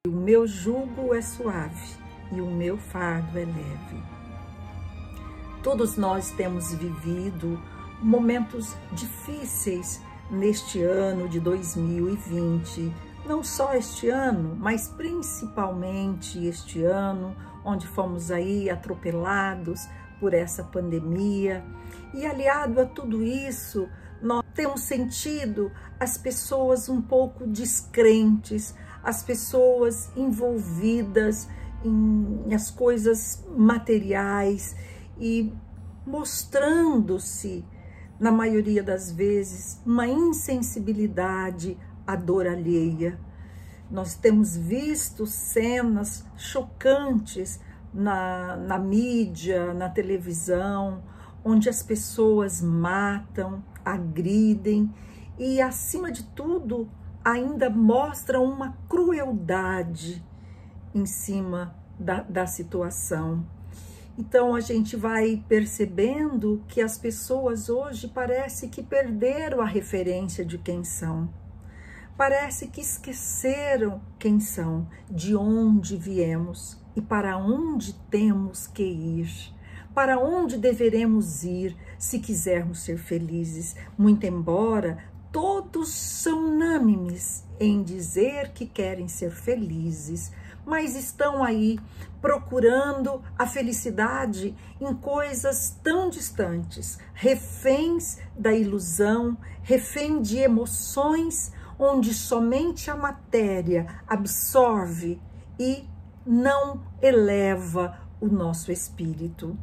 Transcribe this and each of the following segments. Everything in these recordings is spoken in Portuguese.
O meu jugo é suave e o meu fardo é leve. Todos nós temos vivido momentos difíceis neste ano de 2020, não só este ano, mas principalmente este ano, onde fomos aí atropelados por essa pandemia. E aliado a tudo isso, nós temos sentido as pessoas um pouco descrentes, as pessoas envolvidas em as coisas materiais e mostrando-se, na maioria das vezes, uma insensibilidade à dor alheia. Nós temos visto cenas chocantes na mídia, na televisão, onde as pessoas matam, agridem e, acima de tudo, ainda mostram uma crueldade em cima da situação. Então a gente vai percebendo que as pessoas hoje parece que perderam a referência de quem são. Parece que esqueceram quem são, de onde viemos e para onde temos que ir. Para onde deveremos ir se quisermos ser felizes, muito embora todos são unânimes em dizer que querem ser felizes, mas estão aí procurando a felicidade em coisas tão distantes, reféns da ilusão, refém de emoções onde somente a matéria absorve e não eleva o nosso espírito.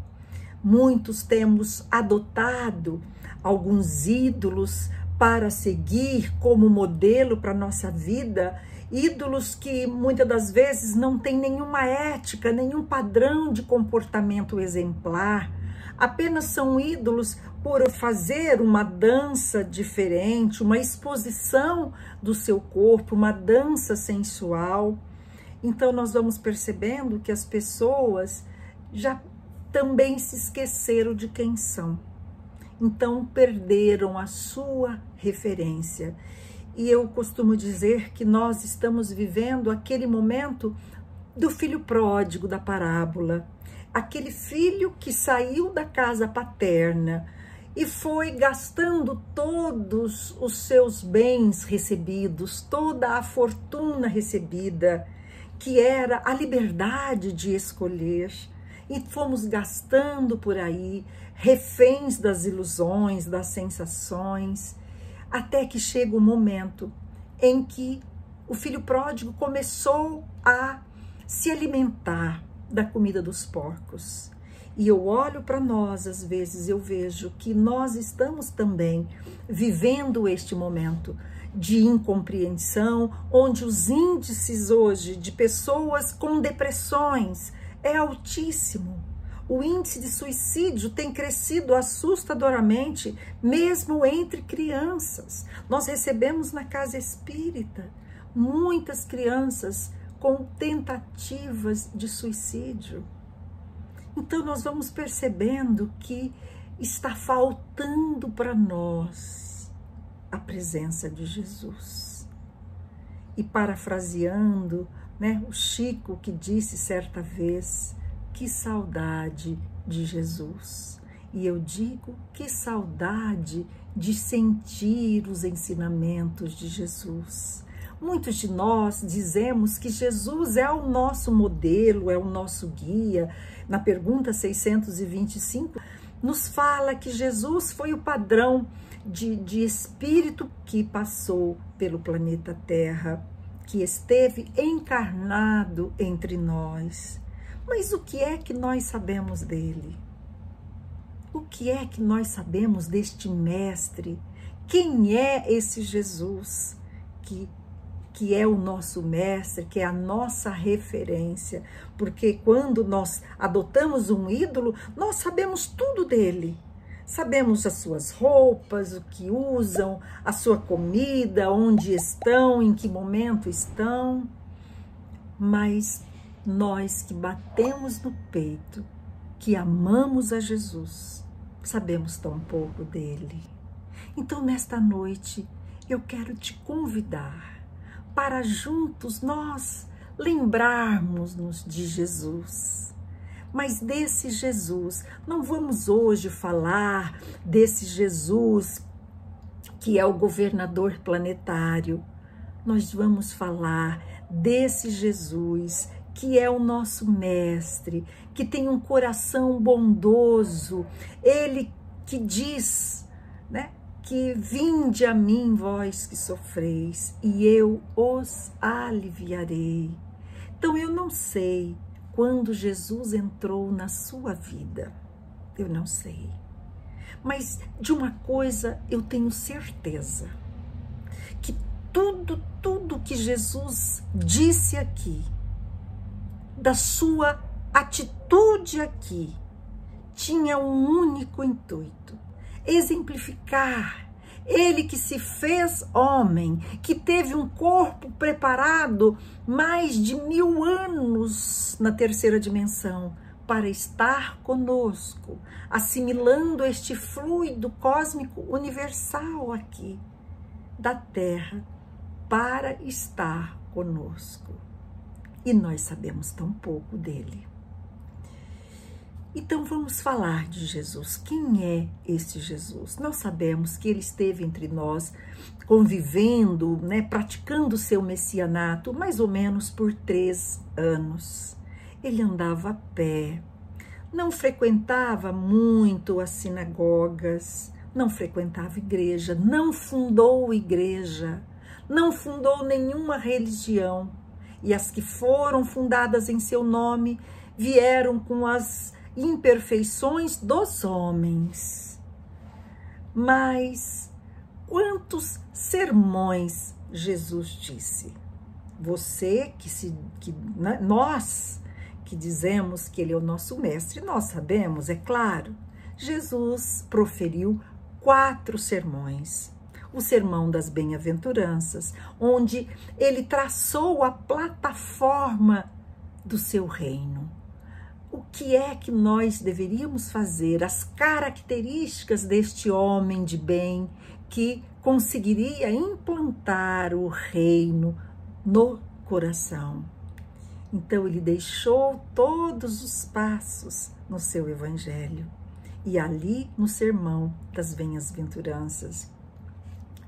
Muitos temos adotado alguns ídolos para seguir como modelo para a nossa vida, ídolos que muitas das vezes não têm nenhuma ética, nenhum padrão de comportamento exemplar, apenas são ídolos por fazer uma dança diferente, uma exposição do seu corpo, uma dança sensual. Então nós vamos percebendo que as pessoas já também se esqueceram de quem são. Então perderam a sua referência. E eu costumo dizer que nós estamos vivendo aquele momento do filho pródigo da parábola. Aquele filho que saiu da casa paterna e foi gastando todos os seus bens recebidos, toda a fortuna recebida, que era a liberdade de escolher. E fomos gastando por aí, reféns das ilusões, das sensações, até que chega o momento em que o filho pródigo começou a se alimentar da comida dos porcos. E eu olho para nós, às vezes eu vejo que nós estamos também vivendo este momento de incompreensão, onde os índices hoje de pessoas com depressões é altíssimo. O índice de suicídio tem crescido assustadoramente, mesmo entre crianças. Nós recebemos na casa espírita muitas crianças com tentativas de suicídio. Então nós vamos percebendo que está faltando para nós a presença de Jesus. E parafraseando, o Chico, que disse certa vez: que saudade de Jesus. E eu digo, que saudade de sentir os ensinamentos de Jesus. Muitos de nós dizemos que Jesus é o nosso modelo, é o nosso guia. Na pergunta 625, nos fala que Jesus foi o padrão de espírito que passou pelo planeta Terra, que esteve encarnado entre nós. Mas o que é que nós sabemos dele? O que é que nós sabemos deste mestre? Quem é esse Jesus que é o nosso mestre, que é a nossa referência? Porque quando nós adotamos um ídolo, nós sabemos tudo dele. Sabemos as suas roupas, o que usam, a sua comida, onde estão, em que momento estão. Mas nós que batemos no peito, que amamos a Jesus, sabemos tão pouco dele. Então, nesta noite, eu quero te convidar para juntos nós lembrarmos-nos de Jesus. Mas desse Jesus, não vamos hoje falar desse Jesus que é o governador planetário. Nós vamos falar desse Jesus que é o nosso mestre, que tem um coração bondoso, ele que diz, né, que vinde a mim vós que sofreis e eu os aliviarei. Então eu não sei quando Jesus entrou na sua vida, eu não sei, mas de uma coisa eu tenho certeza, que tudo que Jesus disse aqui, da sua atitude aqui, tinha um único intuito: exemplificar. Ele que se fez homem, que teve um corpo preparado mais de 1000 anos na terceira dimensão, para estar conosco, assimilando este fluido cósmico universal aqui, da Terra, para estar conosco. E nós sabemos tão pouco dele. Então vamos falar de Jesus. Quem é esse Jesus? Nós sabemos que ele esteve entre nós, convivendo, né, praticando o seu messianato, mais ou menos por 3 anos. Ele andava a pé, não frequentava muito as sinagogas, não frequentava igreja, não fundou igreja, não fundou nenhuma religião. E as que foram fundadas em seu nome vieram com as imperfeições dos homens. Mas quantos sermões Jesus disse? Nós que dizemos que ele é o nosso mestre, nós sabemos, é claro. Jesus proferiu 4 sermões. O Sermão das Bem-aventuranças, onde ele traçou a plataforma do seu reino. O que é que nós deveríamos fazer? As características deste homem de bem que conseguiria implantar o reino no coração. Então ele deixou todos os passos no seu evangelho e ali no Sermão das Bem-aventuranças.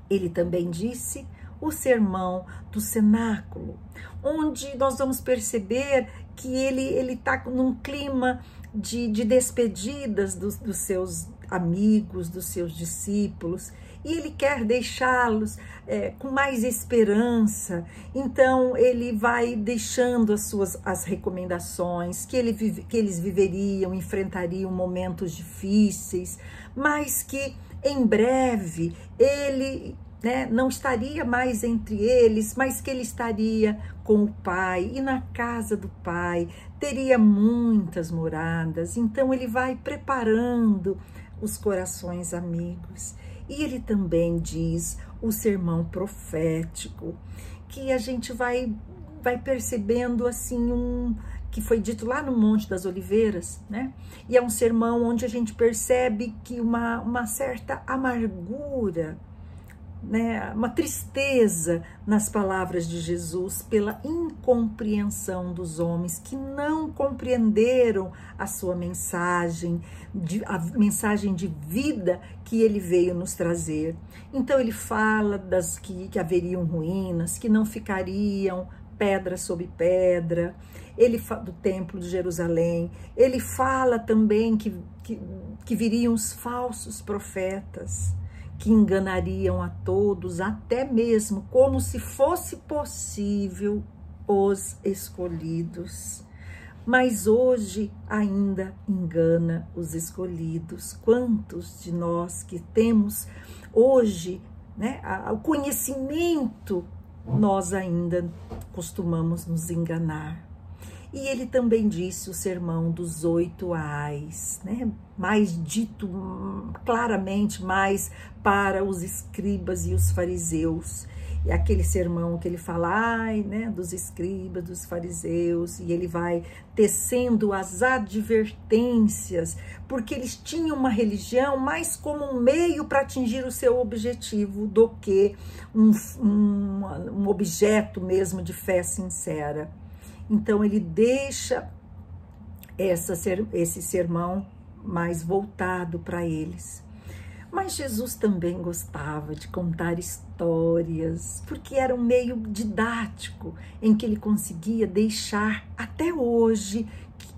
Ele também disse o sermão do cenáculo, onde nós vamos perceber que ele está num clima de despedidas dos seus amigos, dos seus discípulos, e ele quer deixá-los com mais esperança. Então ele vai deixando as recomendações, que eles viveriam, enfrentariam momentos difíceis, mas que em breve ele, né, não estaria mais entre eles, mas que ele estaria com o Pai, e na casa do Pai teria muitas moradas. Então ele vai preparando os corações amigos. E ele também diz o sermão profético, que a gente vai percebendo assim que foi dito lá no Monte das Oliveiras, né? E é um sermão onde a gente percebe que uma certa amargura, né? Uma tristeza nas palavras de Jesus pela incompreensão dos homens que não compreenderam a sua mensagem, a mensagem de vida que ele veio nos trazer. Então ele fala que haveriam ruínas, que não ficariam pedra sobre pedra, ele fala do templo de Jerusalém, ele fala também que viriam os falsos profetas, que enganariam a todos, até mesmo como se fosse possível os escolhidos. Mas hoje ainda engana os escolhidos. Quantos de nós que temos hoje, né, o conhecimento, nós ainda costumamos nos enganar. E ele também disse o sermão dos 8 ais, né? Mais dito claramente mais para os escribas e os fariseus. E aquele sermão que ele fala, né, dos escribas, dos fariseus, e ele vai tecendo as advertências, porque eles tinham uma religião mais como um meio para atingir o seu objetivo do que um objeto mesmo de fé sincera. Então ele deixa esse sermão mais voltado para eles. Mas Jesus também gostava de contar histórias, porque era um meio didático em que ele conseguia deixar até hoje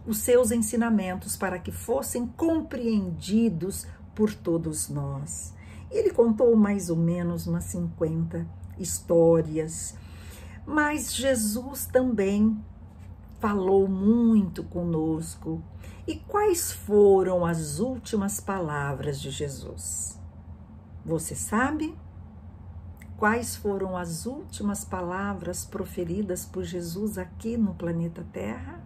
os seus ensinamentos para que fossem compreendidos por todos nós. Ele contou mais ou menos umas 50 histórias, mas Jesus também falou muito conosco. E quais foram as últimas palavras de Jesus? Você sabe? Quais foram as últimas palavras proferidas por Jesus aqui no planeta Terra?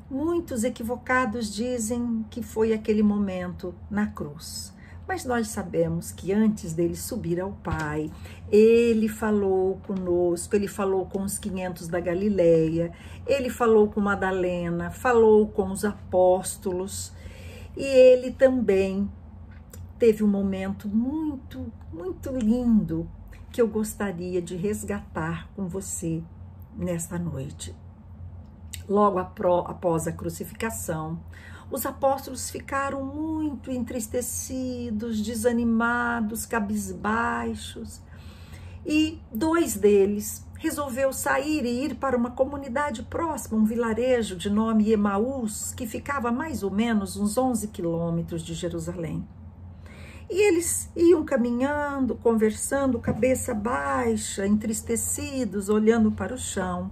Muitos equivocados dizem que foi aquele momento na cruz. Mas nós sabemos que antes dele subir ao Pai, ele falou conosco, ele falou com os 500 da Galileia, ele falou com Madalena, falou com os apóstolos, e ele também teve um momento muito, muito lindo que eu gostaria de resgatar com você nesta noite. Logo após a crucificação, os apóstolos ficaram muito entristecidos, desanimados, cabisbaixos, e 2 deles resolveu sair e ir para uma comunidade próxima, um vilarejo de nome Emaús, que ficava a mais ou menos uns 11 quilômetros de Jerusalém. E eles iam caminhando, conversando, cabeça baixa, entristecidos, olhando para o chão,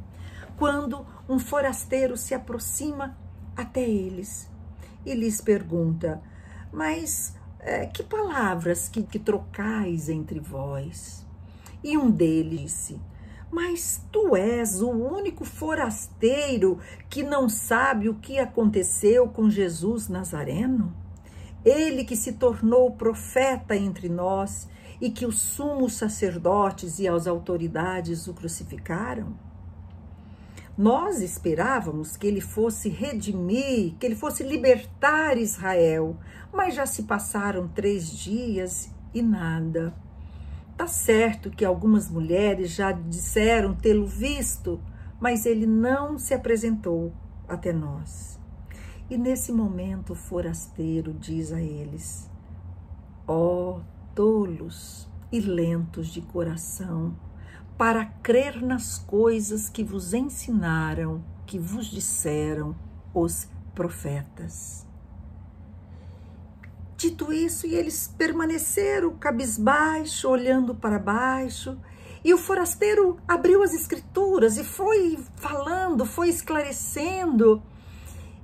quando um forasteiro se aproxima até eles e lhes pergunta: mas que palavras que trocais entre vós? E um deles disse: mas tu és o único forasteiro que não sabe o que aconteceu com Jesus Nazareno? Ele que se tornou profeta entre nós e que os sumos sacerdotes e as autoridades o crucificaram? Nós esperávamos que ele fosse redimir, que ele fosse libertar Israel, mas já se passaram 3 dias e nada. Tá certo que algumas mulheres já disseram tê-lo visto, mas ele não se apresentou até nós. E nesse momento o forasteiro diz a eles: ó tolos e lentos de coração, para crer nas coisas que vos ensinaram, que vos disseram os profetas. Dito isso, e eles permaneceram cabisbaixo, olhando para baixo, e o forasteiro abriu as escrituras e foi falando, foi esclarecendo,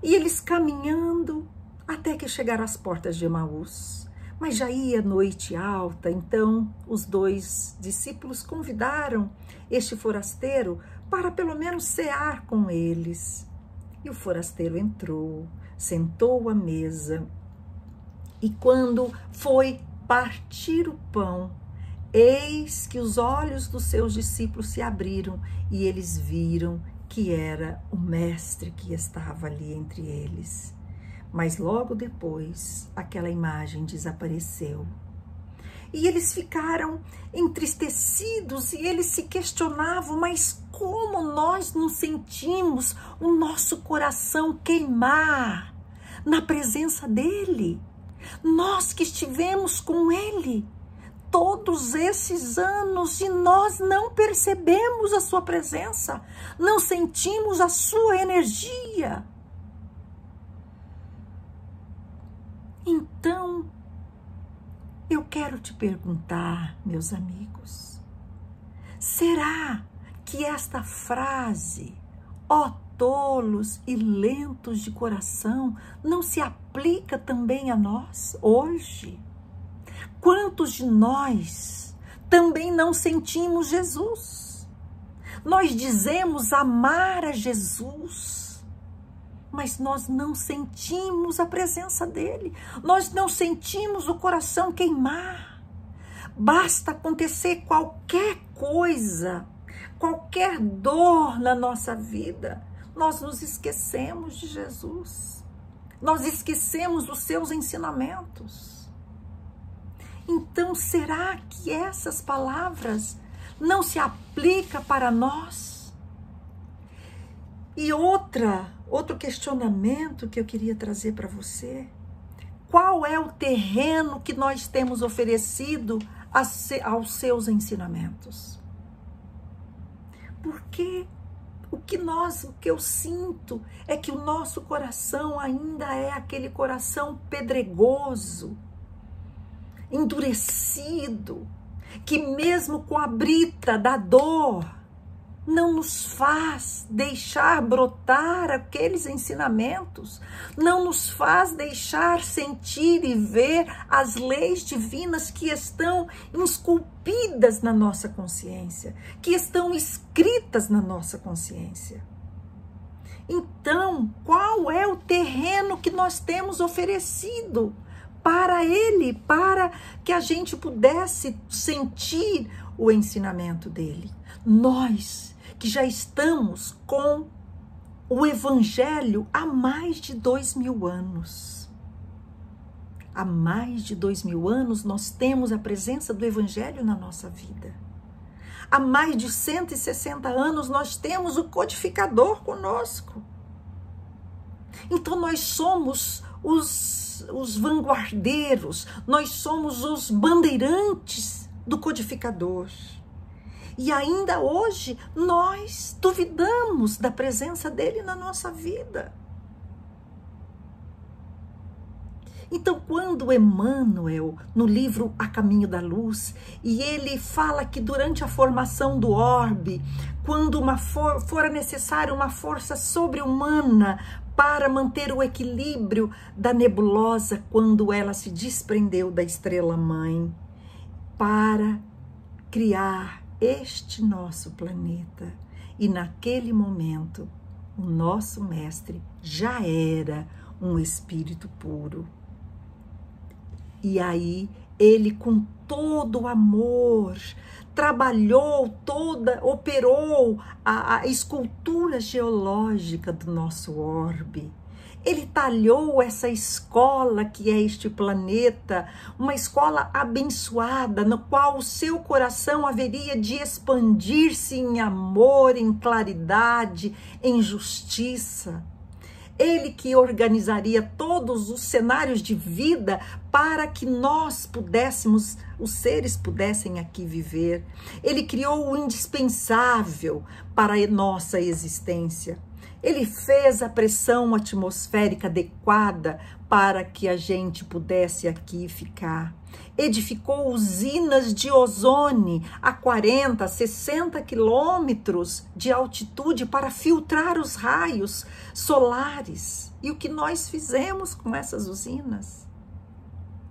e eles caminhando até que chegaram às portas de Emaús. Mas já ia noite alta, então os 2 discípulos convidaram este forasteiro para pelo menos cear com eles. E o forasteiro entrou, sentou à mesa, e quando foi partir o pão, eis que os olhos dos seus discípulos se abriram e eles viram que era o mestre que estava ali entre eles. Mas logo depois, aquela imagem desapareceu. E eles ficaram entristecidos e eles se questionavam: mas como nós nos sentimos o nosso coração queimar na presença dele? Nós que estivemos com ele todos esses anos e nós não percebemos a sua presença, não sentimos a sua energia. Então, eu quero te perguntar, meus amigos, será que esta frase, ó tolos e lentos de coração, não se aplica também a nós hoje? Quantos de nós também não sentimos Jesus? Nós dizemos amar a Jesus, mas nós não sentimos a presença dele, nós não sentimos o coração queimar. Basta acontecer qualquer coisa, qualquer dor na nossa vida, nós nos esquecemos de Jesus, nós esquecemos os seus ensinamentos. Então, será que essas palavras não se aplicam para nós? E outro questionamento que eu queria trazer para você: qual é o terreno que nós temos oferecido aos seus ensinamentos? Porque o que eu sinto é que o nosso coração ainda é aquele coração pedregoso, endurecido, que mesmo com a brita da dor, não nos faz deixar brotar aqueles ensinamentos, não nos faz deixar sentir e ver as leis divinas que estão esculpidas na nossa consciência, que estão escritas na nossa consciência. Então, qual é o terreno que nós temos oferecido para ele, para que a gente pudesse sentir o ensinamento dele? Nós que já estamos com o Evangelho há mais de 2000 anos. Há mais de 2000 anos nós temos a presença do Evangelho na nossa vida. Há mais de 160 anos nós temos o codificador conosco. Então nós somos os vanguardeiros, nós somos os bandeirantes do codificador. E ainda hoje nós duvidamos da presença dele na nossa vida. Então, quando Emmanuel, no livro A Caminho da Luz, e ele fala que durante a formação do orbe, quando fora necessária uma força sobre-humana para manter o equilíbrio da nebulosa, quando ela se desprendeu da estrela-mãe, para criar este nosso planeta. E naquele momento, o nosso mestre já era um espírito puro. E aí, ele com todo o amor, trabalhou operou a escultura geológica do nosso orbe. Ele talhou essa escola que é este planeta, uma escola abençoada, no qual o seu coração haveria de expandir-se em amor, em claridade, em justiça. Ele que organizaria todos os cenários de vida para que nós pudéssemos, os seres pudessem aqui viver. Ele criou o indispensável para a nossa existência. Ele fez a pressão atmosférica adequada para que a gente pudesse aqui ficar. Edificou usinas de ozônio a 40, 60 quilômetros de altitude para filtrar os raios solares. E o que nós fizemos com essas usinas?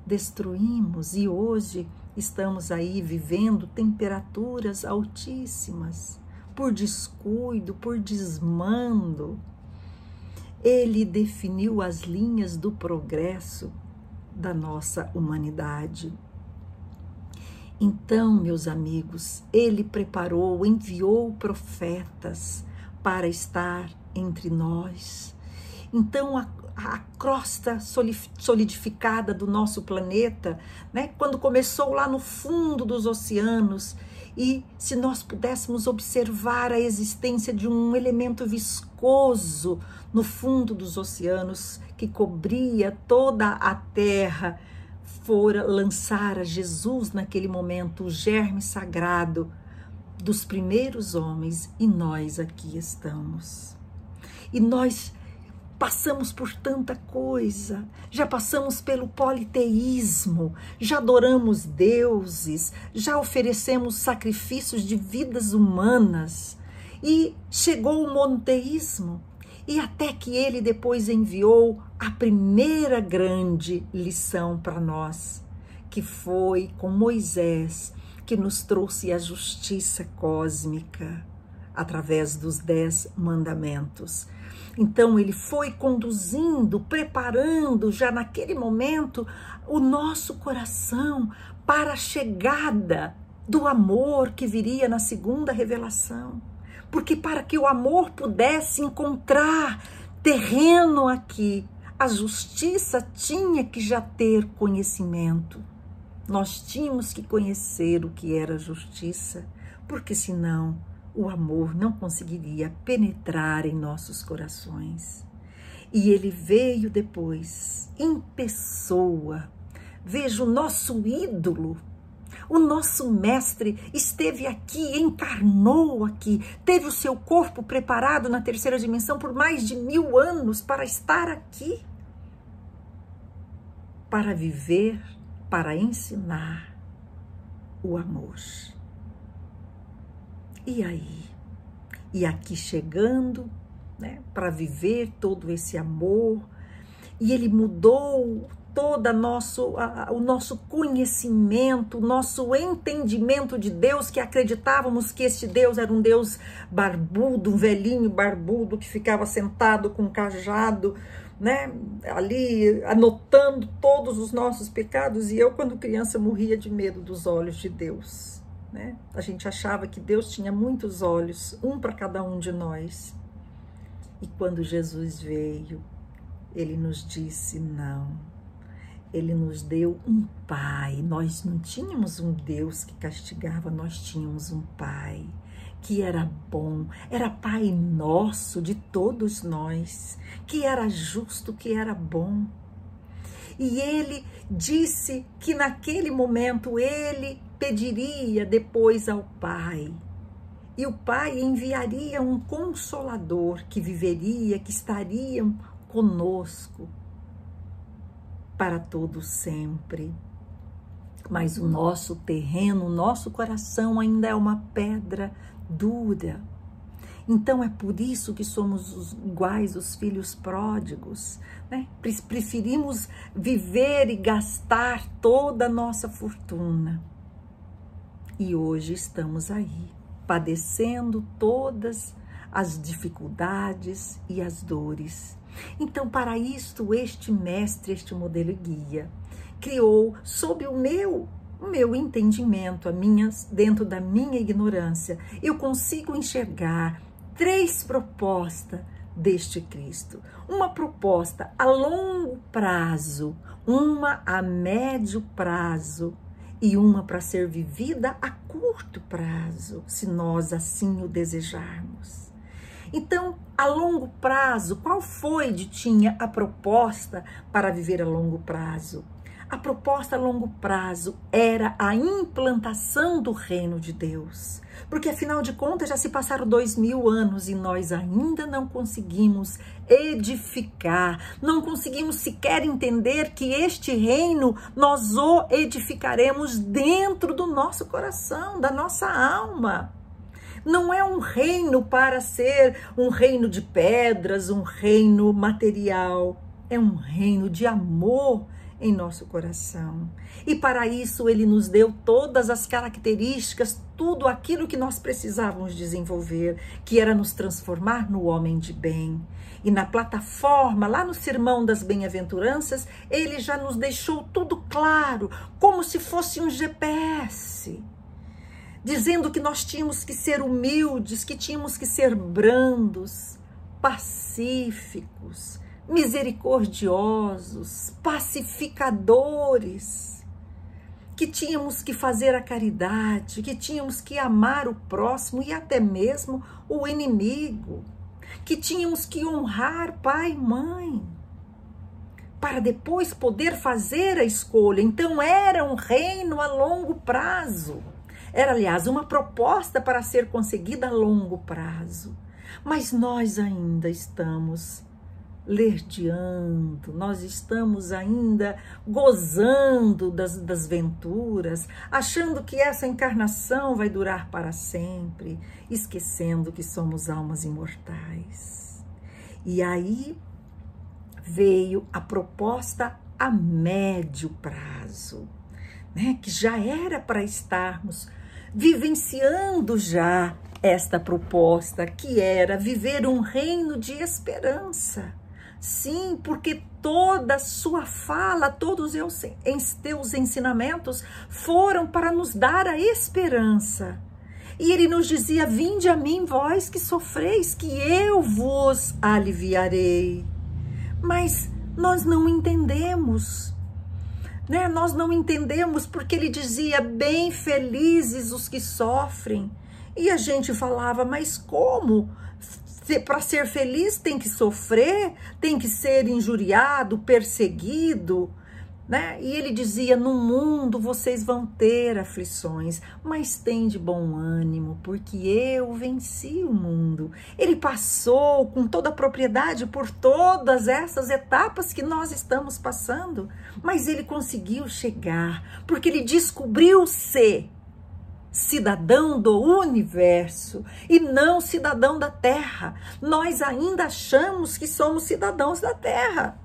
Destruímos, e hoje estamos aí vivendo temperaturas altíssimas. Por descuido, por desmando. Ele definiu as linhas do progresso da nossa humanidade. Então, meus amigos, ele preparou, enviou profetas para estar entre nós. Então, a crosta solidificada do nosso planeta, né, quando começou lá no fundo dos oceanos, e se nós pudéssemos observar a existência de um elemento viscoso no fundo dos oceanos que cobria toda a terra, fora lançar a Jesus naquele momento o germe sagrado dos primeiros homens, e nós aqui estamos. E nós passamos por tanta coisa, já passamos pelo politeísmo, já adoramos deuses, já oferecemos sacrifícios de vidas humanas, e chegou o monoteísmo, e até que ele depois enviou a primeira grande lição para nós, que foi com Moisés, que nos trouxe a justiça cósmica através dos 10 mandamentos. Então ele foi conduzindo, preparando já naquele momento o nosso coração para a chegada do amor que viria na segunda revelação. Porque para que o amor pudesse encontrar terreno aqui, a justiça tinha que já ter conhecimento. Nós tínhamos que conhecer o que era justiça, porque senão o amor não conseguiria penetrar em nossos corações. E ele veio depois, em pessoa. Veja, o nosso ídolo, o nosso mestre esteve aqui, encarnou aqui, teve o seu corpo preparado na terceira dimensão por mais de 1000 anos para estar aqui, para viver, para ensinar o amor. E aí? E aqui chegando, né, para viver todo esse amor, e ele mudou todo o nosso conhecimento, o nosso entendimento de Deus, que acreditávamos que este Deus era um Deus barbudo, um velhinho barbudo que ficava sentado com um cajado, né, ali anotando todos os nossos pecados. E eu, quando criança, morria de medo dos olhos de Deus, né? A gente achava que Deus tinha muitos olhos, um para cada um de nós. E quando Jesus veio, ele nos disse não. Ele nos deu um Pai. Nós não tínhamos um Deus que castigava, nós tínhamos um Pai que era bom, era Pai nosso de todos nós, que era justo, que era bom. E ele disse que naquele momento ele pediria depois ao Pai. E o Pai enviaria um Consolador que viveria, que estaria conosco para todo sempre. Mas o nosso terreno, o nosso coração ainda é uma pedra dura. Então é por isso que somos iguais os filhos pródigos, né? Preferimos viver e gastar toda a nossa fortuna. E hoje estamos aí, padecendo todas as dificuldades e as dores. Então, para isto, este mestre, este modelo e guia, criou, sob o meu entendimento, dentro da minha ignorância, eu consigo enxergar 3 propostas deste Cristo. Uma proposta a longo prazo, uma a médio prazo e uma para ser vivida a curto prazo, se nós assim o desejarmos. Então, a longo prazo, qual foi, Ditinha, a proposta para viver a longo prazo? A proposta a longo prazo era a implantação do reino de Deus. Porque, afinal de contas, já se passaram 2000 anos e nós ainda não conseguimos edificar, não conseguimos sequer entender que este reino nós o edificaremos dentro do nosso coração, da nossa alma. Não é um reino para ser um reino de pedras, um reino material. É um reino de amor em nosso coração. E para isso ele nos deu todas as características, tudo aquilo que nós precisávamos desenvolver, que era nos transformar no homem de bem. E na plataforma, lá no Sermão das Bem-aventuranças, ele já nos deixou tudo claro, como se fosse um GPS. Dizendo que nós tínhamos que ser humildes, que tínhamos que ser brandos, pacíficos, misericordiosos, pacificadores, que tínhamos que fazer a caridade, que tínhamos que amar o próximo e até mesmo o inimigo, que tínhamos que honrar pai e mãe, para depois poder fazer a escolha. Então era um reino a longo prazo. Era, aliás, uma proposta para ser conseguida a longo prazo. Mas nós ainda estamos lerdeando, nós estamos ainda gozando das venturas, achando que essa encarnação vai durar para sempre, esquecendo que somos almas imortais. E aí veio a proposta a médio prazo, né? Que já era para estarmos vivenciando já esta proposta, que era viver um reino de esperança. Sim, porque toda a sua fala, todos os teus ensinamentos foram para nos dar a esperança. E ele nos dizia: vinde a mim, vós que sofreis, que eu vos aliviarei. Mas nós não entendemos, né? Nós não entendemos porque ele dizia: bem felizes os que sofrem. E a gente falava, mas como? Para ser feliz tem que sofrer, tem que ser injuriado, perseguido, né? E ele dizia, no mundo vocês vão ter aflições, mas tem de bom ânimo, porque eu venci o mundo. Ele passou com toda a propriedade por todas essas etapas que nós estamos passando, mas ele conseguiu chegar, porque ele descobriu-se cidadão do universo e não cidadão da terra. Nós ainda achamos que somos cidadãos da terra,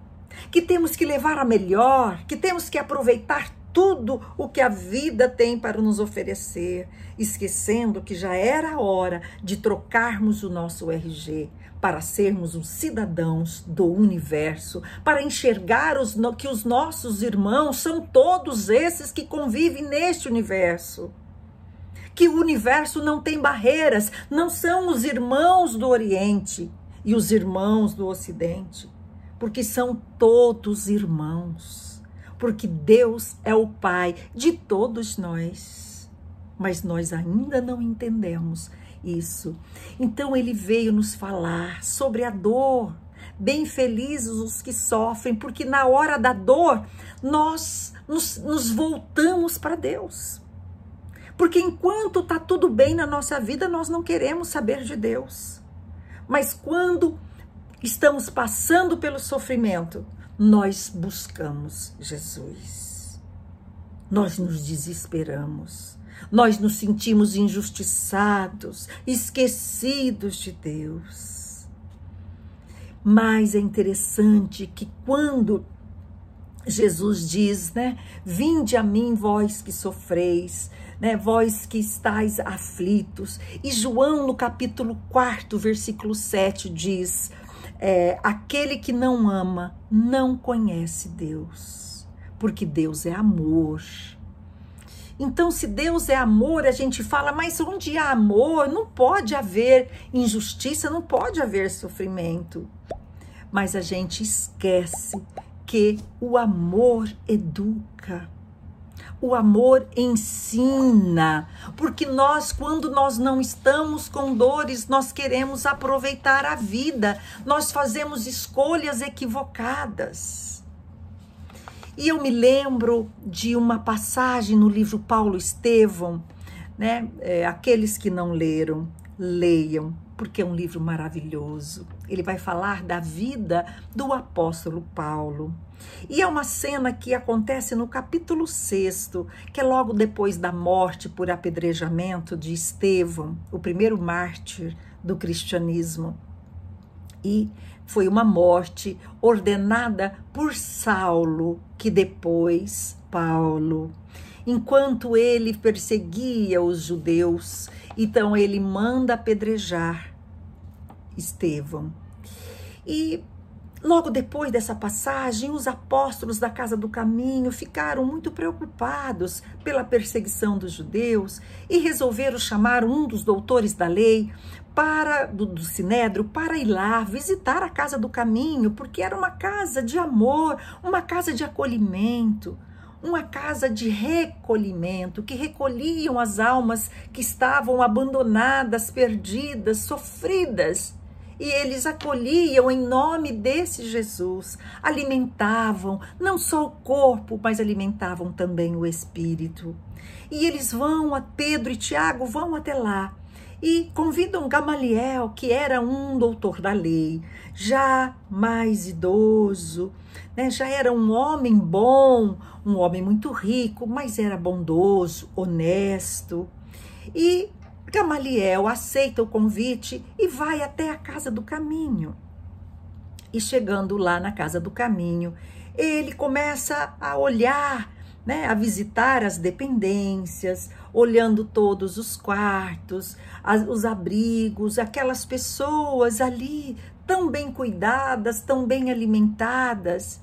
que temos que levar a melhor, que temos que aproveitar tudo o que a vida tem para nos oferecer, esquecendo que já era a hora de trocarmos o nosso RG para sermos os cidadãos do universo, para enxergar que os nossos irmãos são todos esses que convivem neste universo. Que o universo não tem barreiras, não são os irmãos do Oriente e os irmãos do Ocidente, porque são todos irmãos, porque Deus é o Pai de todos nós, mas nós ainda não entendemos isso. Então ele veio nos falar sobre a dor, bem felizes os que sofrem, porque na hora da dor nós nos voltamos para Deus. Porque enquanto está tudo bem na nossa vida, nós não queremos saber de Deus. Mas quando estamos passando pelo sofrimento, nós buscamos Jesus. Nós nos desesperamos. Nós nos sentimos injustiçados, esquecidos de Deus. Mas é interessante que quando Jesus diz, né? Vinde a mim, vós que sofreis, né? Vós que estáis aflitos. E João, no capítulo 4, versículo 7, diz, aquele que não ama, não conhece Deus, porque Deus é amor. Então, se Deus é amor, a gente fala, mas onde há amor, não pode haver injustiça, não pode haver sofrimento. Mas a gente esquece que o amor educa, o amor ensina, porque quando nós não estamos com dores, nós queremos aproveitar a vida, nós fazemos escolhas equivocadas. E eu me lembro de uma passagem no livro Paulo Estevão, né? Aqueles que não leram, leiam, porque é um livro maravilhoso. Ele vai falar da vida do apóstolo Paulo. E é uma cena que acontece no capítulo 6, que é logo depois da morte por apedrejamento de Estevão, o primeiro mártir do cristianismo. E foi uma morte ordenada por Saulo, que depois Paulo. Enquanto ele perseguia os judeus, então ele manda apedrejar Estevão. E logo depois dessa passagem, os apóstolos da Casa do Caminho ficaram muito preocupados pela perseguição dos judeus e resolveram chamar um dos doutores da lei do Sinédrio para ir lá visitar a Casa do Caminho, porque era uma casa de amor, uma casa de acolhimento, uma casa de recolhimento, que recolhiam as almas que estavam abandonadas, perdidas, sofridas. E eles acolhiam em nome desse Jesus, alimentavam não só o corpo, mas alimentavam também o espírito. E eles Pedro e Tiago vão até lá e convidam Gamaliel, que era um doutor da lei, já mais idoso, né? Já era um homem bom, um homem muito rico, mas era bondoso, honesto. E Gamaliel aceita o convite e vai até a Casa do Caminho. E chegando lá na Casa do Caminho, ele começa a olhar, né, a visitar as dependências, olhando todos os quartos, os abrigos, aquelas pessoas ali tão bem cuidadas, tão bem alimentadas.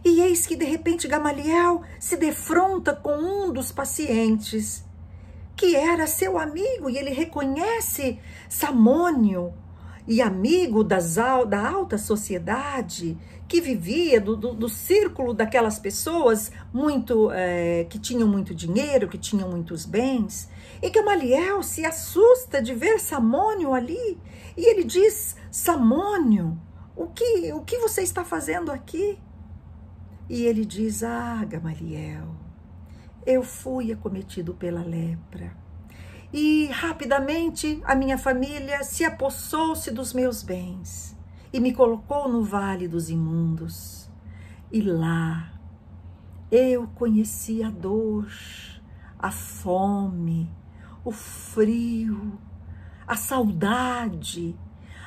E eis que de repente Gamaliel se defronta com um dos pacientes, que era seu amigo, e ele reconhece Samônio, e amigo da alta sociedade, que vivia do círculo daquelas pessoas que tinham muito dinheiro, que tinham muitos bens. E Gamaliel se assusta de ver Samônio ali, e ele diz: Samônio, o que você está fazendo aqui? E ele diz: Gamaliel, eu fui acometido pela lepra, e rapidamente a minha família se apossou-se dos meus bens e me colocou no vale dos imundos. E lá eu conheci a dor, a fome, o frio, a saudade,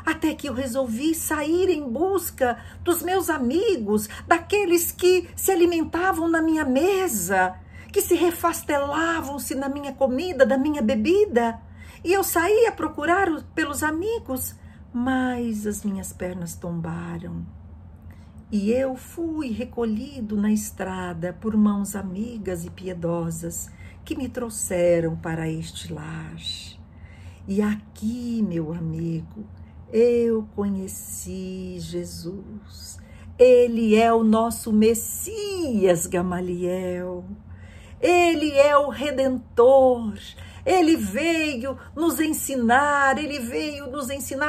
até que eu resolvi sair em busca dos meus amigos, daqueles que se alimentavam na minha mesa, que se refastelavam-se na minha comida, da minha bebida. E eu saí a procurar pelos amigos, mas as minhas pernas tombaram. E eu fui recolhido na estrada por mãos amigas e piedosas que me trouxeram para este lar. E aqui, meu amigo, eu conheci Jesus. Ele é o nosso Messias, Gamaliel. Ele é o Redentor. Ele veio nos ensinar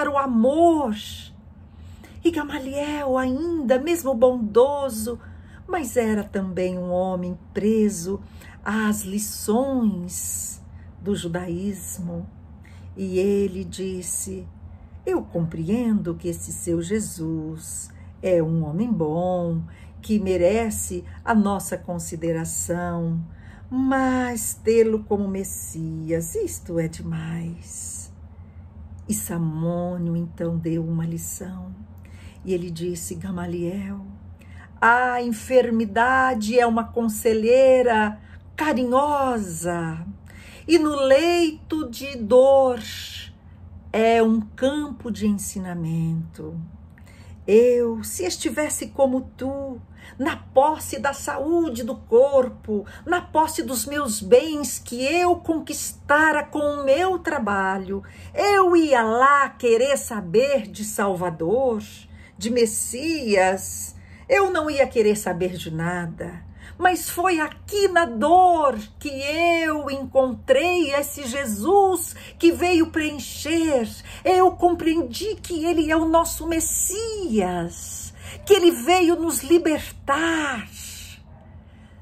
o amor. E Gamaliel, ainda, mesmo bondoso, mas era também um homem preso às lições do judaísmo. E ele disse: eu compreendo que esse seu Jesus é um homem bom, que merece a nossa consideração, mas tê-lo como Messias, isto é demais. E Samônio então deu uma lição, e ele disse: Gamaliel, a enfermidade é uma conselheira carinhosa, e no leito de dor é um campo de ensinamento. Eu, se estivesse como tu, na posse da saúde do corpo, na posse dos meus bens que eu conquistara com o meu trabalho, eu ia lá querer saber de Salvador, de Messias. Eu não ia querer saber de nada. Mas foi aqui na dor que eu encontrei esse Jesus que veio preencher. Eu compreendi que ele é o nosso Messias, que ele veio nos libertar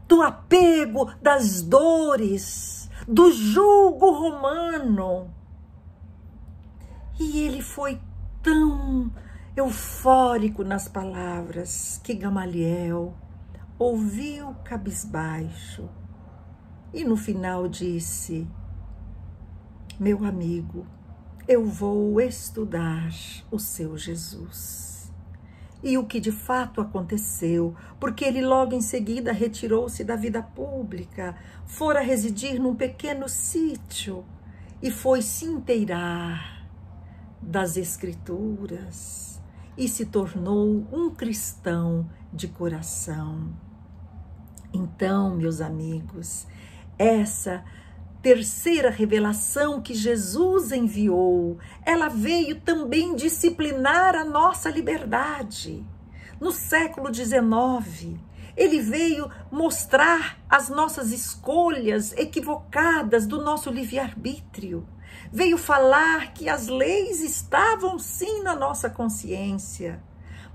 do apego, das dores, do jugo romano. E ele foi tão eufórico nas palavras que Gamaliel ouviu cabisbaixo e no final disse: meu amigo, eu vou estudar o seu Jesus. E o que de fato aconteceu, porque ele logo em seguida retirou-se da vida pública, fora residir num pequeno sítio e foi se inteirar das Escrituras e se tornou um cristão de coração. Então, meus amigos, essa terceira revelação que Jesus enviou, ela veio também disciplinar a nossa liberdade. No século XIX, ele veio mostrar as nossas escolhas equivocadas do nosso livre-arbítrio. Veio falar que as leis estavam sim na nossa consciência,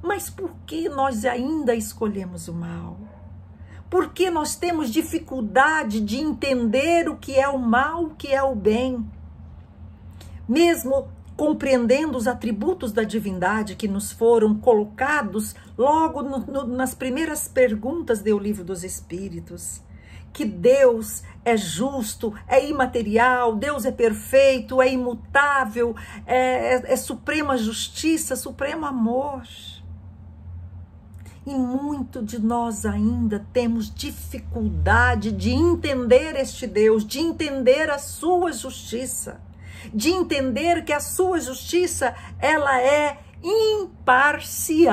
mas por que nós ainda escolhemos o mal? Por que nós temos dificuldade de entender o que é o mal, o que é o bem? Mesmo compreendendo os atributos da divindade que nos foram colocados logo nas primeiras perguntas do Livro dos Espíritos, que Deus é justo, é imaterial, Deus é perfeito, é imutável, é suprema justiça, supremo amor. E muito de nós ainda temos dificuldade de entender este Deus, de entender a sua justiça, de entender que a sua justiça, ela é imparcial.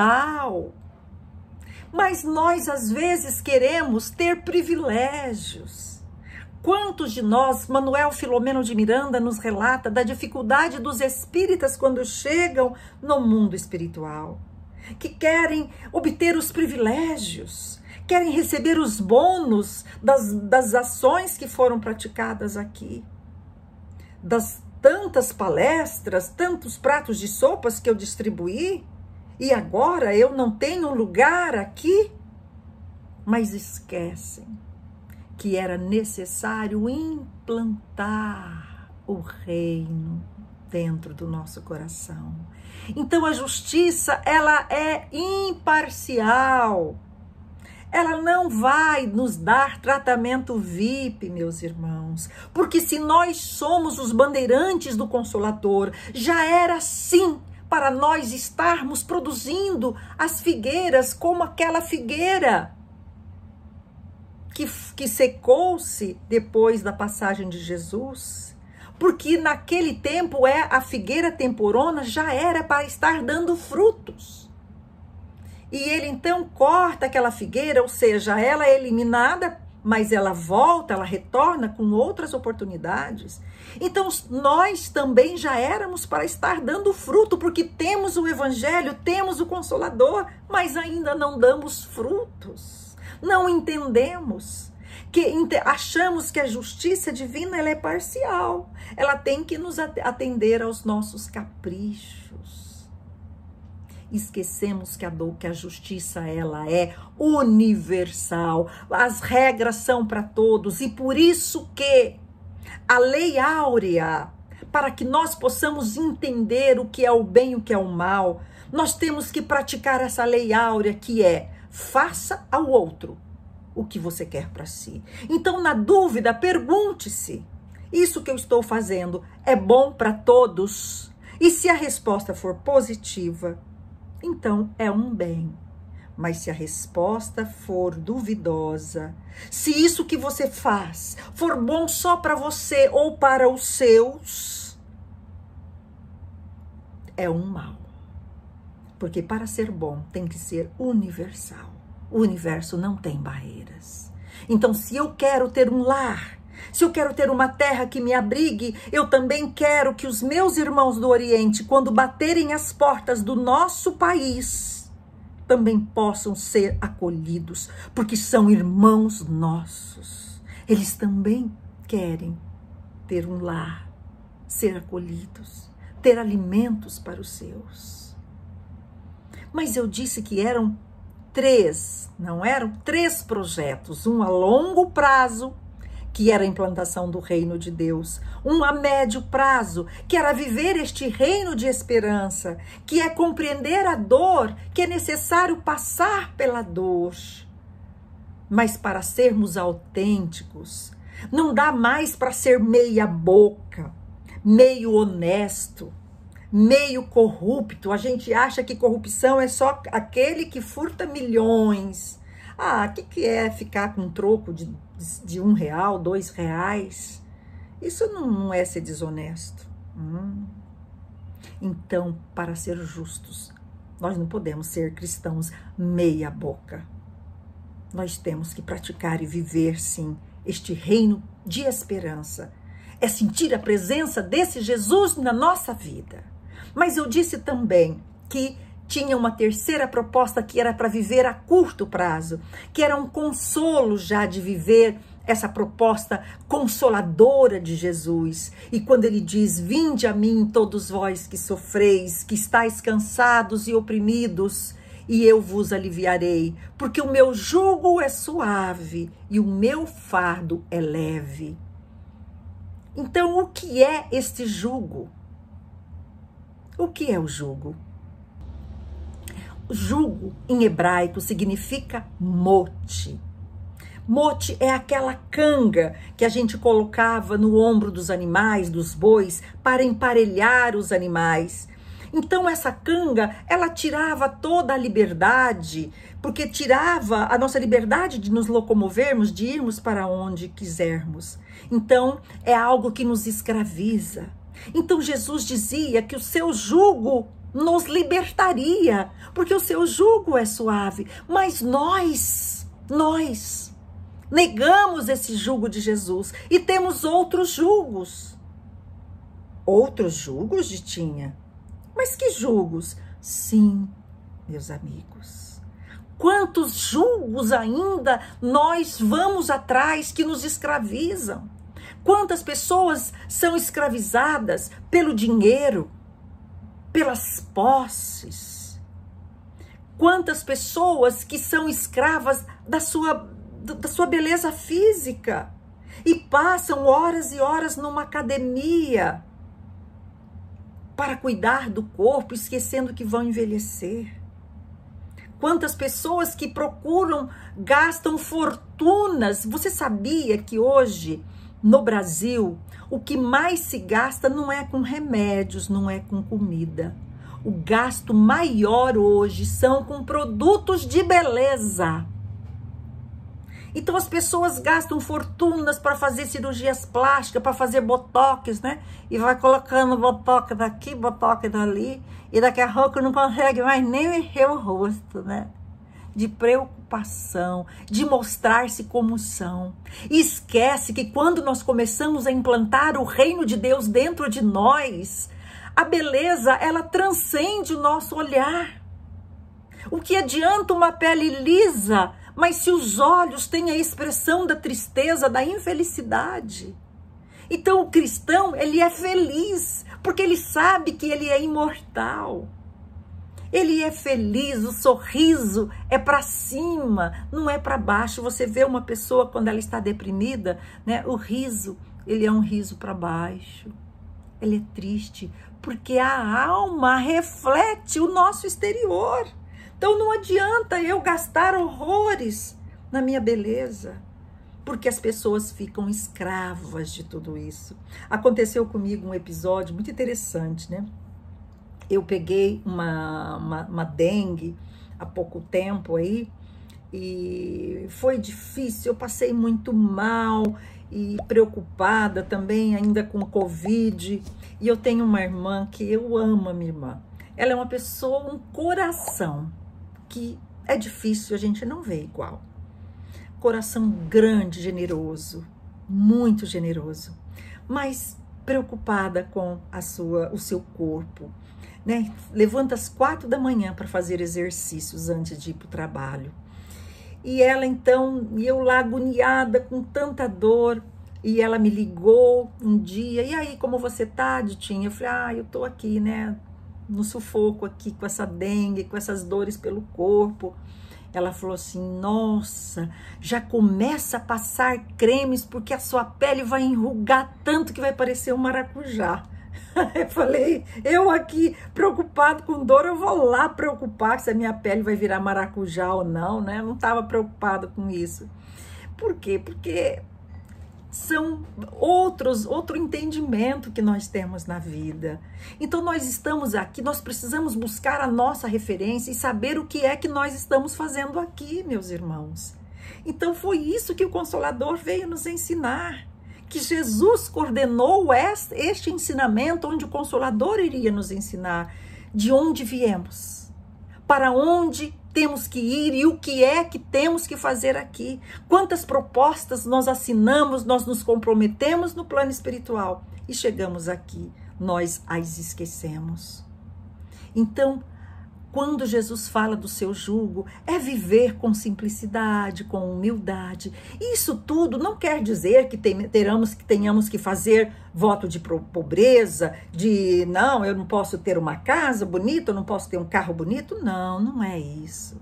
Mas nós às vezes queremos ter privilégios, Quantos de nós, Manuel Filomeno de Miranda nos relata da dificuldade dos espíritas quando chegam no mundo espiritual, que querem obter os privilégios, querem receber os bônus das ações que foram praticadas aqui, das tantas palestras, tantos pratos de sopas que eu distribuí, e agora eu não tenho lugar aqui, mas esquecem que era necessário implantar o reino dentro do nosso coração. Então a justiça, ela é imparcial. Ela não vai nos dar tratamento VIP, meus irmãos, porque se nós somos os bandeirantes do Consolador, já era assim para nós estarmos produzindo as figueiras como aquela figueira que secou-se depois da passagem de Jesus, porque naquele tempo a figueira temporona já era para estar dando frutos. E ele então corta aquela figueira, ou seja, ela é eliminada, mas ela volta, ela retorna com outras oportunidades. Então nós também já éramos para estar dando fruto, porque temos o Evangelho, temos o Consolador, mas ainda não damos frutos. Não entendemos, achamos que a justiça divina ela é parcial, ela tem que nos atender aos nossos caprichos. Esquecemos que a justiça ela é universal, as regras são para todos, e por isso que a lei áurea, para que nós possamos entender o que é o bem e o que é o mal, nós temos que praticar essa lei áurea que é: faça ao outro o que você quer para si. Então, na dúvida, pergunte-se: isso que eu estou fazendo é bom para todos? E se a resposta for positiva, então é um bem. Mas se a resposta for duvidosa, se isso que você faz for bom só para você ou para os seus, é um mal. Porque para ser bom tem que ser universal. O universo não tem barreiras. Então, se eu quero ter um lar, se eu quero ter uma terra que me abrigue, eu também quero que os meus irmãos do Oriente, quando baterem as portas do nosso país, também possam ser acolhidos, porque são irmãos nossos. Eles também querem ter um lar, ser acolhidos, ter alimentos para os seus. Mas eu disse que eram três projetos, um a longo prazo, que era a implantação do reino de Deus, um a médio prazo, que era viver este reino de esperança, que é compreender a dor, que é necessário passar pela dor. Mas para sermos autênticos, não dá mais para ser meia boca, meio honesto, meio corrupto. A gente acha que corrupção é só aquele que furta milhões. O que é ficar com um troco de R$1, R$2? Isso não é ser desonesto. Então, para ser justos, nós não podemos ser cristãos meia boca. Nós temos que praticar e viver, sim, este reino de esperança. É sentir a presença desse Jesus na nossa vida. Mas eu disse também que tinha uma terceira proposta que era para viver a curto prazo, que era um consolo já de viver essa proposta consoladora de Jesus. E quando ele diz: vinde a mim todos vós que sofreis, que estáis cansados e oprimidos, e eu vos aliviarei, porque o meu jugo é suave e o meu fardo é leve. Então, o que é este jugo? O que é o jugo? Jugo, em hebraico, significa mote. Mote é aquela canga que a gente colocava no ombro dos animais, dos bois, para emparelhar os animais. Então, essa canga, ela tirava toda a liberdade, porque tirava a nossa liberdade de nos locomovermos, de irmos para onde quisermos. Então, é algo que nos escraviza. Então, Jesus dizia que o seu jugo nos libertaria, porque o seu jugo é suave. Mas nós negamos esse jugo de Jesus e temos outros jugos. Outros jugos, Ditinha? Mas que jugos? Sim, meus amigos. Quantos jugos ainda nós vamos atrás que nos escravizam? Quantas pessoas são escravizadas pelo dinheiro, pelas posses? Quantas pessoas que são escravas da sua beleza física e passam horas e horas numa academia para cuidar do corpo, esquecendo que vão envelhecer? Quantas pessoas que gastam fortunas? Você sabia que hoje, no Brasil, o que mais se gasta não é com remédios, não é com comida. O gasto maior hoje são com produtos de beleza. Então as pessoas gastam fortunas para fazer cirurgias plásticas, para fazer botox, né? E vai colocando botox daqui, botox dali, e daqui a pouco não consegue mais nem mexer o rosto, né? De preocupação, de mostrar-se como são. E esquece que quando nós começamos a implantar o reino de Deus dentro de nós, a beleza, ela transcende o nosso olhar. O que adianta uma pele lisa, mas se os olhos têm a expressão da tristeza, da infelicidade? Então o cristão, ele é feliz, porque ele sabe que ele é imortal. Ele é feliz, o sorriso é para cima, não é para baixo. Você vê uma pessoa quando ela está deprimida, né? O riso, ele é um riso para baixo. Ele é triste, porque a alma reflete o nosso exterior. Então não adianta eu gastar horrores na minha beleza, porque as pessoas ficam escravas de tudo isso. Aconteceu comigo um episódio muito interessante, né? Eu peguei uma dengue há pouco tempo aí e foi difícil, eu passei muito mal e preocupada também ainda com o Covid. E eu tenho uma irmã que eu amo, a minha irmã. Ela é uma pessoa, um coração, que é difícil a gente não ver igual. Coração grande, generoso, muito generoso, mas preocupada com o seu corpo, né? Levanta às 4 da manhã para fazer exercícios antes de ir para o trabalho. E ela então, eu lá agoniada, com tanta dor, e ela me ligou um dia, e aí, como você tá, Ditinha? Eu falei, eu tô aqui, né, no sufoco aqui, com essa dengue, com essas dores pelo corpo. Ela falou assim, nossa, já começa a passar cremes, porque a sua pele vai enrugar tanto que vai parecer um maracujá. Eu falei, eu aqui preocupado com dor, eu vou lá preocupar se a minha pele vai virar maracujá ou não, né? Eu não estava preocupada com isso. Por quê? Porque são outro entendimento que nós temos na vida. Então nós estamos aqui, nós precisamos buscar a nossa referência e saber o que é que nós estamos fazendo aqui, meus irmãos. Então foi isso que o Consolador veio nos ensinar, que Jesus coordenou este ensinamento, onde o Consolador iria nos ensinar de onde viemos, para onde temos que ir e o que é que temos que fazer aqui. Quantas propostas nós assinamos, nós nos comprometemos no plano espiritual e chegamos aqui, nós as esquecemos. Então, quando Jesus fala do seu jugo, é viver com simplicidade, com humildade. Isso tudo não quer dizer que tenhamos que fazer voto de pobreza, de não, eu não posso ter uma casa bonita, eu não posso ter um carro bonito. Não, não é isso.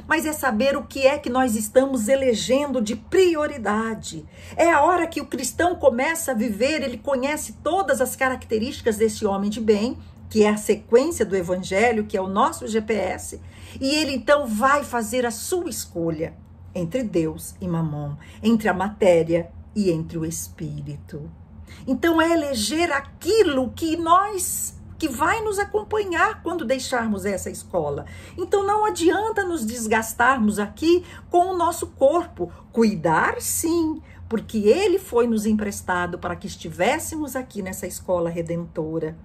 Mas é saber o que é que nós estamos elegendo de prioridade. É a hora que o cristão começa a viver, ele conhece todas as características desse homem de bem, que é a sequência do evangelho, que é o nosso GPS, e ele então vai fazer a sua escolha entre Deus e Mamon, entre a matéria e entre o espírito. Então é eleger aquilo que vai nos acompanhar quando deixarmos essa escola. Então não adianta nos desgastarmos aqui com o nosso corpo. Cuidar, sim, porque ele foi nos emprestado para que estivéssemos aqui nessa escola redentora,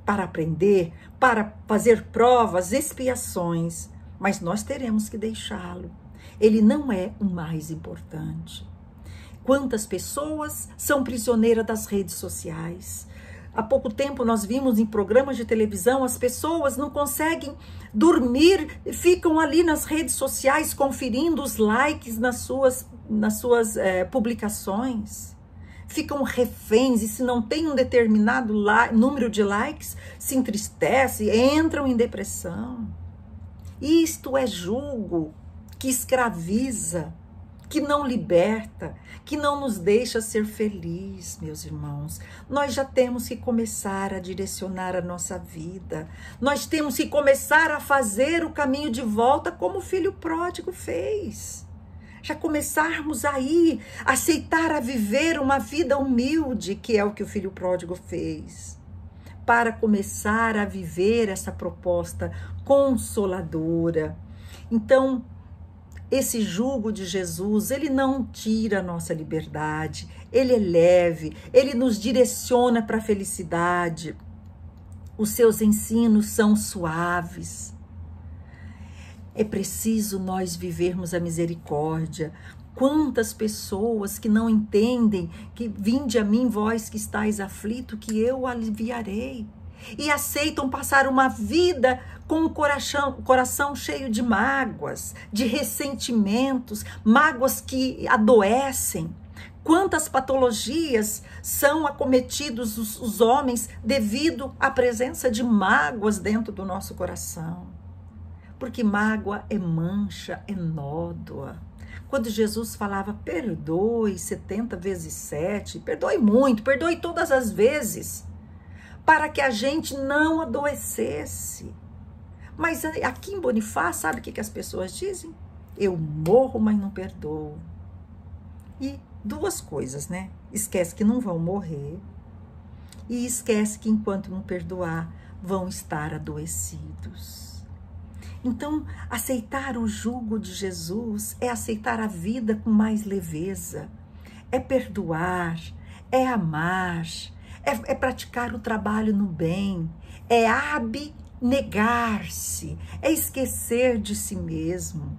para aprender, para fazer provas, expiações, mas nós teremos que deixá-lo. Ele não é o mais importante. Quantas pessoas são prisioneiras das redes sociais? Há pouco tempo nós vimos em programas de televisão, as pessoas não conseguem dormir, ficam ali nas redes sociais conferindo os likes nas suas publicações. Ficam reféns e se não tem um determinado número de likes, se entristecem, entram em depressão. Isto é jugo que escraviza, que não liberta, que não nos deixa ser feliz, meus irmãos. Nós já temos que começar a direcionar a nossa vida. Nós temos que começar a fazer o caminho de volta como o filho pródigo fez. Já começarmos aí a aceitar a viver uma vida humilde, que é o que o filho pródigo fez. Para começar a viver essa proposta consoladora. Então, esse jugo de Jesus, ele não tira a nossa liberdade, ele é leve, ele nos direciona para a felicidade. Os seus ensinos são suaves. É preciso nós vivermos a misericórdia. Quantas pessoas que não entendem que vinde a mim, vós que estáis aflito, que eu aliviarei. E aceitam passar uma vida com o coração cheio de mágoas, de ressentimentos, mágoas que adoecem. Quantas patologias são acometidos os homens devido à presença de mágoas dentro do nosso coração. Porque mágoa é mancha, é nódoa. Quando Jesus falava, perdoe 70 vezes 7, perdoe muito, perdoe todas as vezes, para que a gente não adoecesse. Mas aqui em Bonifácio, sabe o que as pessoas dizem? Eu morro, mas não perdoo. E duas coisas, né? Esquece que não vão morrer e esquece que enquanto não perdoar, vão estar adoecidos. Então, aceitar o jugo de Jesus é aceitar a vida com mais leveza, é perdoar, é amar, é praticar o trabalho no bem, é abnegar-se, é esquecer de si mesmo.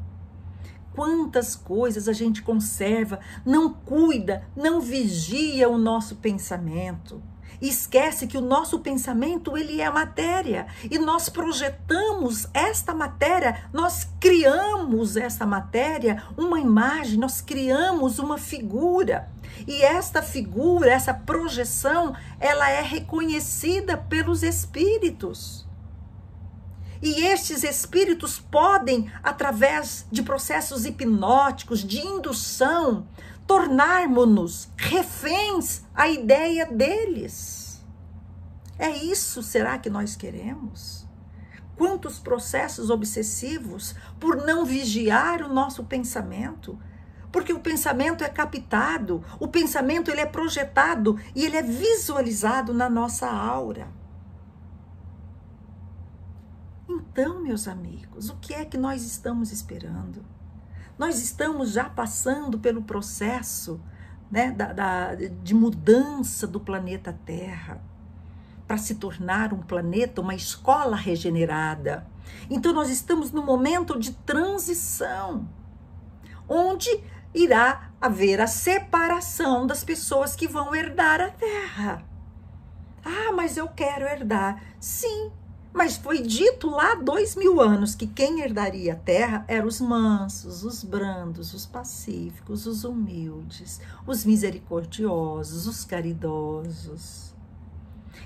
Quantas coisas a gente conserva, não cuida, não vigia o nosso pensamento. E esquece que o nosso pensamento, ele é matéria. E nós projetamos esta matéria, nós criamos esta matéria, uma imagem, nós criamos uma figura. E esta figura, essa projeção, ela é reconhecida pelos espíritos. E estes espíritos podem, através de processos hipnóticos, de indução, tornarmos-nos reféns à ideia deles. É isso, será que nós queremos? Quantos processos obsessivos por não vigiar o nosso pensamento? Porque o pensamento é captado, o pensamento ele é projetado e ele é visualizado na nossa aura. Então, meus amigos, o que é que nós estamos esperando? Nós estamos já passando pelo processo, né, de mudança do planeta Terra para se tornar um planeta, uma escola regenerada. Então nós estamos no momento de transição, onde irá haver a separação das pessoas que vão herdar a Terra. Ah, mas eu quero herdar. Sim. Mas foi dito lá há 2000 anos que quem herdaria a terra eram os mansos, os brandos, os pacíficos, os humildes, os misericordiosos, os caridosos.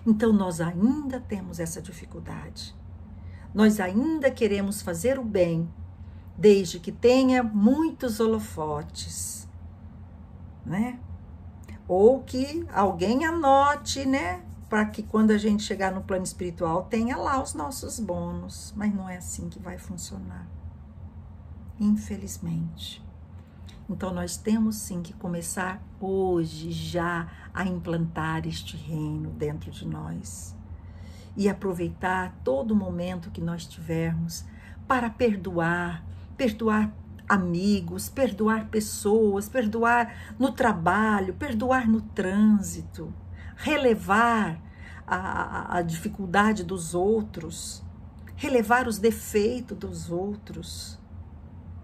Então nós ainda temos essa dificuldade. Nós ainda queremos fazer o bem, desde que tenha muitos holofotes, né? Ou que alguém anote, né? Para que quando a gente chegar no plano espiritual, tenha lá os nossos bônus. Mas não é assim que vai funcionar. Infelizmente. Então, nós temos sim que começar hoje já a implantar este reino dentro de nós. E aproveitar todo momento que nós tivermos para perdoar amigos, perdoar pessoas, perdoar no trabalho, perdoar no trânsito. Relevar a dificuldade dos outros, relevar os defeitos dos outros,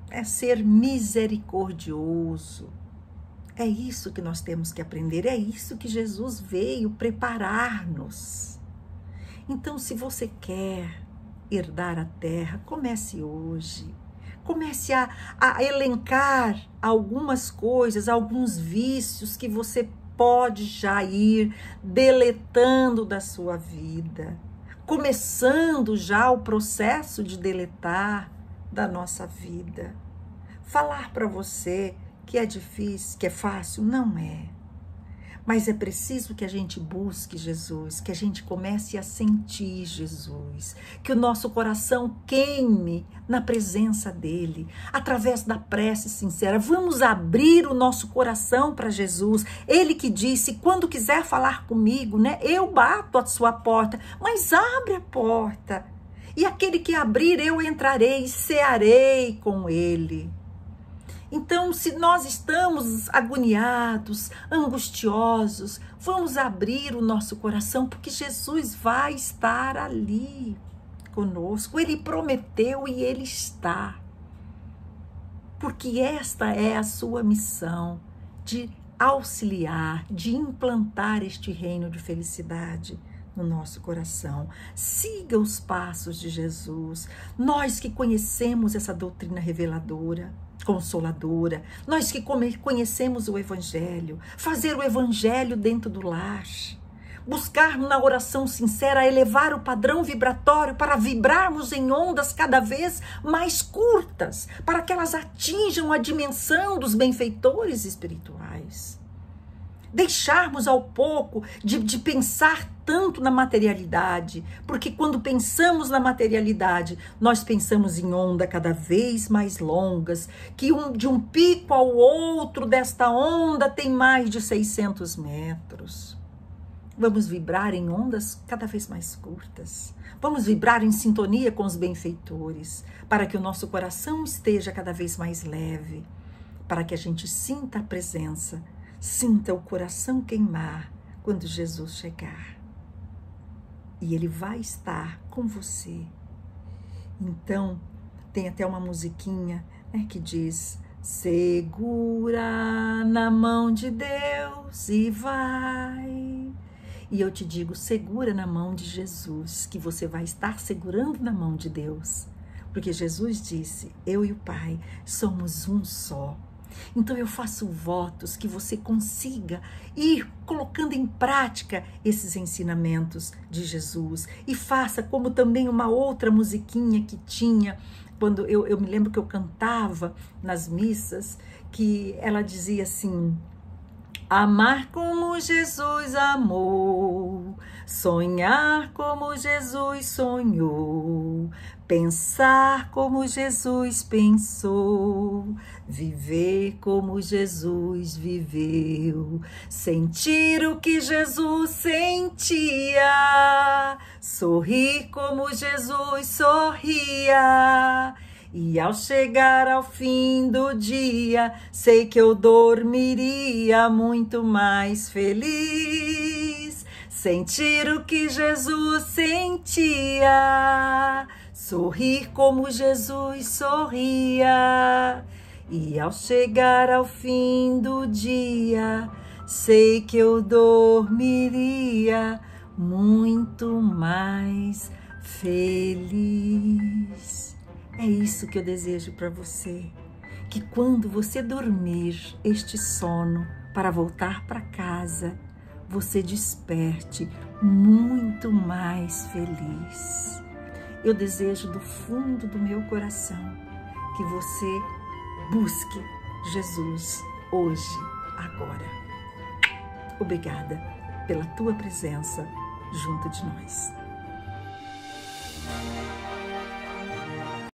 é ser misericordioso, É isso que nós temos que aprender, é isso que Jesus veio preparar-nos. Então, se você quer herdar a terra, comece hoje. Comece a elencar algumas coisas, alguns vícios que você pode já ir deletando da sua vida. Começando já o processo de deletar da nossa vida. Falar para você que é difícil, que é fácil, não é. Mas é preciso que a gente busque Jesus, que a gente comece a sentir Jesus, que o nosso coração queime na presença dele, através da prece sincera. Vamos abrir o nosso coração para Jesus. Ele que disse, quando quiser falar comigo, né, eu bato a sua porta, mas abre a porta. E aquele que abrir, eu entrarei e cearei com ele. Então, se nós estamos agoniados, angustiosos, vamos abrir o nosso coração, porque Jesus vai estar ali conosco. Ele prometeu e ele está. Porque esta é a sua missão de auxiliar, de implantar este reino de felicidade no nosso coração. Siga os passos de Jesus. Nós que conhecemos essa doutrina reveladora, consoladora, nós que conhecemos o Evangelho, fazer o Evangelho dentro do lar, buscar na oração sincera elevar o padrão vibratório para vibrarmos em ondas cada vez mais curtas, para que elas atinjam a dimensão dos benfeitores espirituais. Deixarmos ao pouco de pensar tanto na materialidade, porque quando pensamos na materialidade, nós pensamos em onda cada vez mais longas, que de um pico ao outro desta onda tem mais de 600 metros. Vamos vibrar em ondas cada vez mais curtas. Vamos vibrar em sintonia com os benfeitores, para que o nosso coração esteja cada vez mais leve, para que a gente sinta a presença, sinta o coração queimar quando Jesus chegar. E ele vai estar com você. Então, tem até uma musiquinha, né, que diz: segura na mão de Deus e vai. E eu te digo, segura na mão de Jesus, que você vai estar segurando na mão de Deus. Porque Jesus disse, eu e o Pai somos um só. Então eu faço votos que você consiga ir colocando em prática esses ensinamentos de Jesus. E faça como também uma outra musiquinha que tinha, quando eu me lembro que eu cantava nas missas, que ela dizia assim: amar como Jesus amou, sonhar como Jesus sonhou, pensar como Jesus pensou, viver como Jesus viveu, sentir o que Jesus sentia, sorrir como Jesus sorria. E ao chegar ao fim do dia, sei que eu dormiria muito mais feliz. Sentir o que Jesus sentia, sorrir como Jesus sorria. E ao chegar ao fim do dia, sei que eu dormiria muito mais feliz. É isso que eu desejo para você, que quando você dormir este sono para voltar para casa, você desperte muito mais feliz. Eu desejo do fundo do meu coração que você busque Jesus hoje, agora. Obrigada pela tua presença junto de nós.